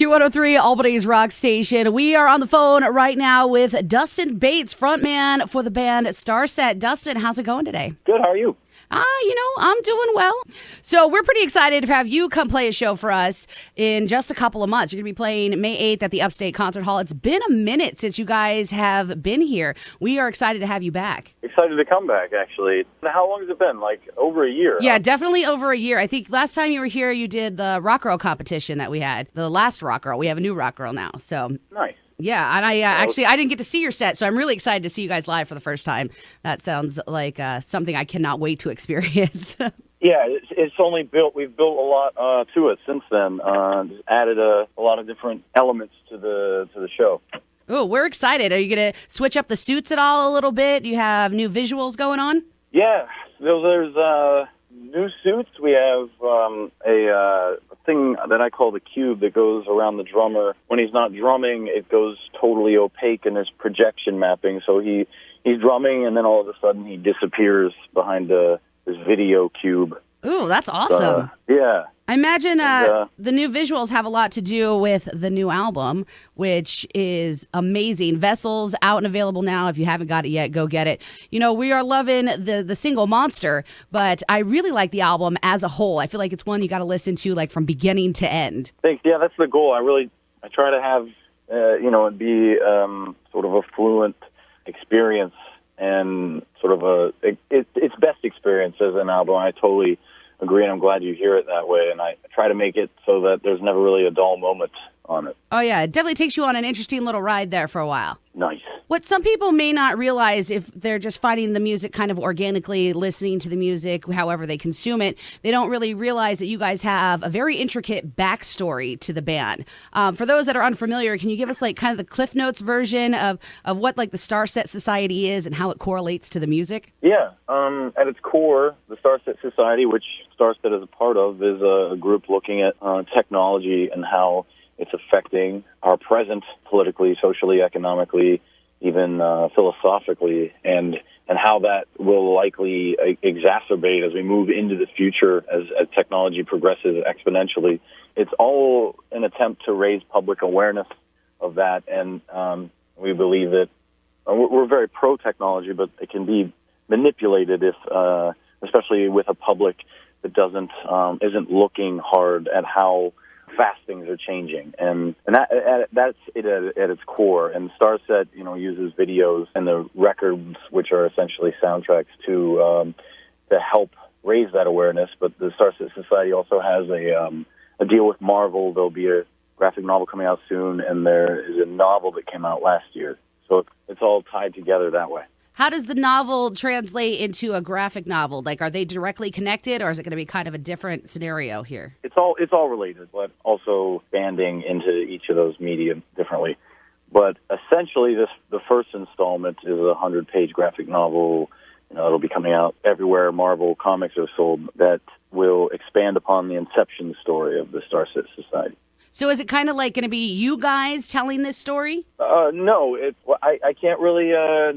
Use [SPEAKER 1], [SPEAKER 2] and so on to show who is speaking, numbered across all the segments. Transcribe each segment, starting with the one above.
[SPEAKER 1] Q103, Albany's rock station. We are on the phone right now with Dustin Bates, frontman for the band Starset. Dustin, how's it going today?
[SPEAKER 2] Good, how are you?
[SPEAKER 1] I'm doing well. So we're pretty excited to have you come play a show for us in just a couple of months. You're going to be playing May 8th at the Upstate Concert Hall. It's been a minute since you guys have been here. We are excited to have you back.
[SPEAKER 2] Excited to come back, actually. How long has it been? Like over a year?
[SPEAKER 1] Yeah, definitely over a year. I think last time you were here, you did the Rock Girl competition that we had. The last Rock Girl. We have a new Rock Girl now. So
[SPEAKER 2] nice.
[SPEAKER 1] Yeah, and I didn't get to see your set, so I'm really excited to see you guys live for the first time. That sounds like something I cannot wait to experience.
[SPEAKER 2] Yeah, it's only built. We've built a lot to it since then. Just added a lot of different elements to the show.
[SPEAKER 1] Oh, we're excited. Are you going to switch up the suits at all a little bit? Do you have new visuals going on?
[SPEAKER 2] Yeah, there's new suits. We have a thing that I call the cube that goes around the drummer. When he's not drumming, it goes totally opaque and there's projection mapping. So he's drumming and then all of a sudden he disappears behind this video cube.
[SPEAKER 1] Ooh, that's awesome.
[SPEAKER 2] Yeah.
[SPEAKER 1] I imagine the new visuals have a lot to do with the new album, which is amazing. Vessel's out and available now. If you haven't got it yet, go get it. You know, we are loving the single Monster, but I really like the album as a whole. I feel like it's one you got to listen to like from beginning to end.
[SPEAKER 2] Thanks. Yeah, that's the goal. I try to have, it be sort of a fluent experience and sort of its best experience as an album. I totally agree, and I'm glad you hear it that way. And I try to make it so that there's never really a dull moment on it.
[SPEAKER 1] Oh, yeah. It definitely takes you on an interesting little ride there for a while.
[SPEAKER 2] Nice.
[SPEAKER 1] What some people may not realize if they're just finding the music kind of organically, listening to the music, however they consume it, they don't really realize that you guys have a very intricate backstory to the band. For those that are unfamiliar, can you give us like kind of the Cliff Notes version of what like the Starset Society is and how it correlates to the music?
[SPEAKER 2] Yeah. At its core, the Starset Society, which Starset is a part of, is a group looking at technology and how it's affecting our present politically, socially, economically, even philosophically, and how that will likely exacerbate as we move into the future as technology progresses exponentially. It's all an attempt to raise public awareness of that, and we believe that we're very pro-technology, but it can be manipulated if, especially with a public that isn't looking hard at how fast things are changing, and that's it at its core. And Starset, uses videos and the records, which are essentially soundtracks, to help raise that awareness. But the Starset Society also has a deal with Marvel. There'll be a graphic novel coming out soon, and there is a novel that came out last year. So it's all tied together that way.
[SPEAKER 1] How does the novel translate into a graphic novel? Like, are they directly connected, or is it going to be kind of a different scenario here?
[SPEAKER 2] It's all related, but also expanding into each of those medium differently. But essentially, the first installment is a 100-page graphic novel. It'll be coming out everywhere Marvel comics are sold. That will expand upon the inception story of the Starset Society.
[SPEAKER 1] So is it kind of like going to be you guys telling this story?
[SPEAKER 2] No, I can't really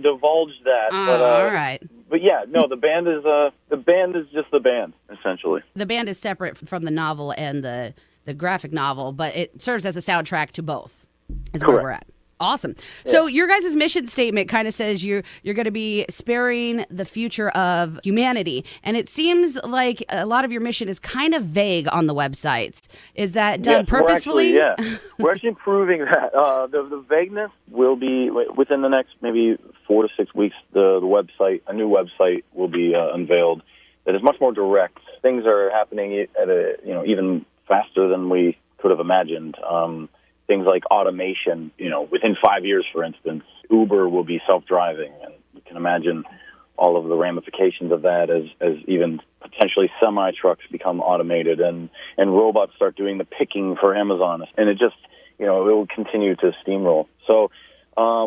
[SPEAKER 2] divulge that.
[SPEAKER 1] All right.
[SPEAKER 2] But yeah, no, the band is just the band, essentially.
[SPEAKER 1] The band is separate from the novel and the graphic novel, but it serves as a soundtrack to both. Is
[SPEAKER 2] Correct.
[SPEAKER 1] Where we're at. Awesome. Yeah. So your guys' mission statement kind of says you're going to be sparing the future of humanity. And it seems like a lot of your mission is kind of vague on the websites. Is that done purposefully?
[SPEAKER 2] We're actually improving that. The vagueness will be within the next maybe 4 to 6 weeks. A new website will be unveiled that is much more direct. Things are happening at even faster than we could have imagined. Things like automation, within 5 years, for instance, Uber will be self-driving, and you can imagine all of the ramifications of that as even potentially semi-trucks become automated and robots start doing the picking for Amazon. And it just, it will continue to steamroll. So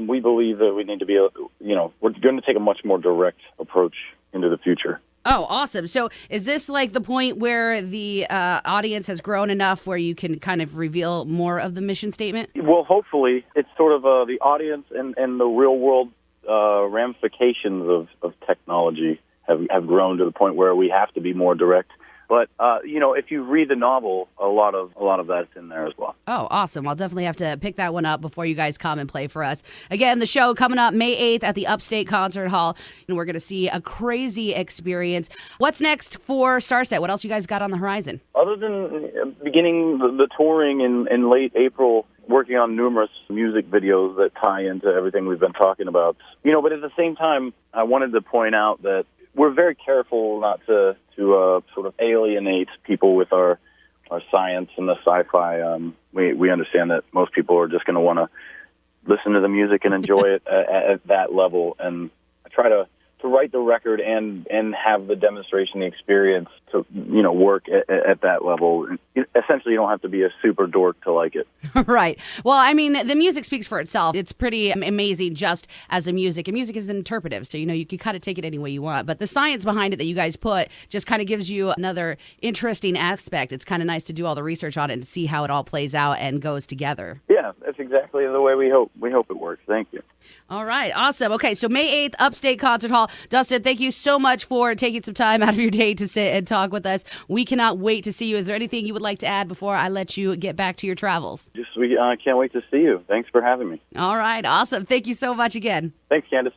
[SPEAKER 2] we believe that we need to be, we're going to take a much more direct approach into the future.
[SPEAKER 1] Oh, awesome. So is this like the point where the audience has grown enough where you can kind of reveal more of the mission statement?
[SPEAKER 2] Well, hopefully. It's sort of the audience and the real-world ramifications of technology have grown to the point where we have to be more direct But if you read the novel, a lot of that's in there as well.
[SPEAKER 1] Oh, awesome. I'll definitely have to pick that one up before you guys come and play for us. Again, the show coming up May 8th at the Upstate Concert Hall, and we're going to see a crazy experience. What's next for Starset? What else you guys got on the horizon?
[SPEAKER 2] Other than beginning the touring in late April, working on numerous music videos that tie into everything we've been talking about. But at the same time, I wanted to point out that we're very careful not to sort of alienate people with our science and the sci-fi. We understand that most people are just going to want to listen to the music and enjoy it at that level. And I try to write the record and have the demonstration, the experience to work at that level. Essentially, you don't have to be a super dork to like it.
[SPEAKER 1] Right. Well, I mean, the music speaks for itself. It's pretty amazing just as the music. And music is interpretive, so you can kind of take it any way you want. But the science behind it that you guys put just kind of gives you another interesting aspect. It's kind of nice to do all the research on it and see how it all plays out and goes together.
[SPEAKER 2] Yeah, that's exactly the way we hope it works. Thank you.
[SPEAKER 1] All right. Awesome. Okay, so May 8th, Upstate Concert Hall. Dustin, thank you so much for taking some time out of your day to sit and talk with us. We cannot wait to see you. Is there anything you would like to add before I let you get back to your travels?
[SPEAKER 2] I can't wait to see you. Thanks for having me.
[SPEAKER 1] All right. Awesome. Thank you so much again.
[SPEAKER 2] Thanks, Candace.